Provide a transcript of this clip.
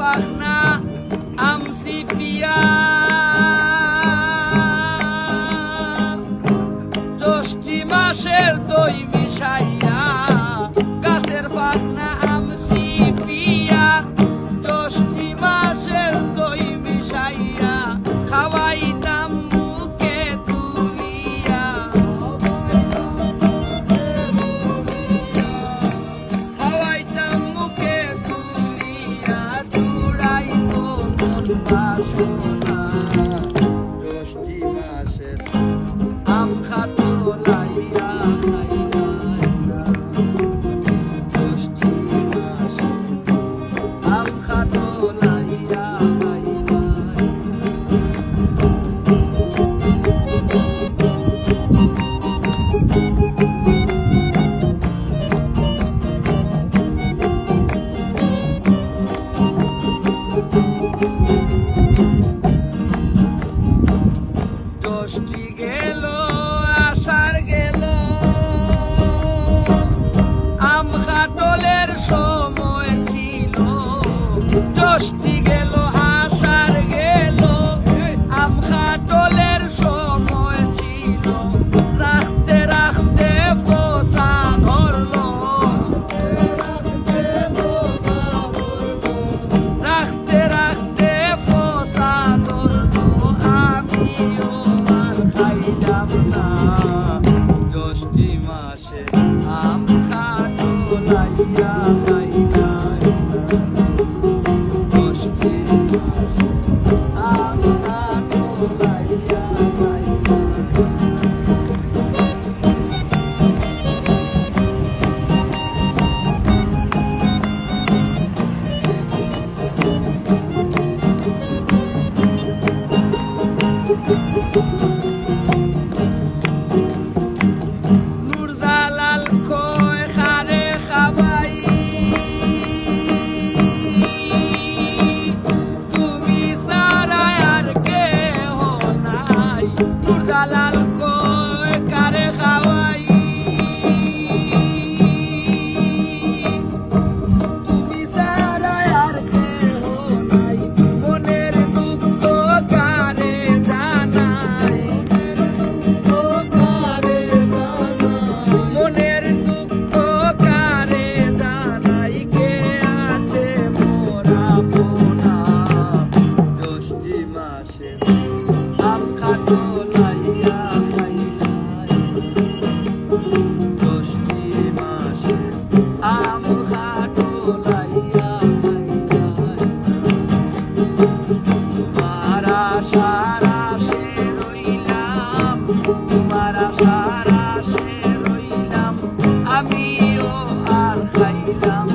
ফাখনা আমসি ফিয়া জ্যৈষ্ঠী মাসের দই মিশাইয়া গাছের ফাখনা আমসি ফিয়া জ্যৈষ্ঠী মাসের দই মিশাইয়া খাওয়াইতাম মুখে তুলিয়া খাওয়াইতাম মুখে তুলিয়া চুড়াইতো মন বাসনা জ্যৈষ্ঠী মাসের আম খাটো লাইয়া খাইলা জ্যৈষ্ঠী মাসের আম খাটো লাইয়া খাইলা জ্যৈষ্ঠী গেল আষাঢ় গেল আম কাটলের সময় ছিল জ্যৈষ্ঠী গেল আষাঢ় গেল আম কাটলের সময় ছিল রাখতে রাখতে পোষা ধরলো রাখতে রাখতে পোষা ধরলো আমিও আর খাইলাম না জ্যৈষ্ঠী মাসে আম খাটো লাইয়া খাইলাম জ্যৈষ্ঠী মাসে আম খাটো লাইয়া খাইলাম নুরজালাল কয় খারে খাবাই তুমি ছাড়া আর কেহ নাই নুরজালাল কয় কারে খাওয়াই তুমি ছাড়া আর কেহ নাই মনের দুঃখ কারে জানাই মনের দুঃখ কারে জানাই কে আছে মোরা পোনা জ্যৈষ্ঠী মাসে আম খাটো লাইয়া খাইলাই জ্যৈষ্ঠী মাসে আম খাটো লাইয়া খাইলাই তোমার আশার আশে রইলাম তোমার আশার আশে রইলাম আমিও আর খাইলাম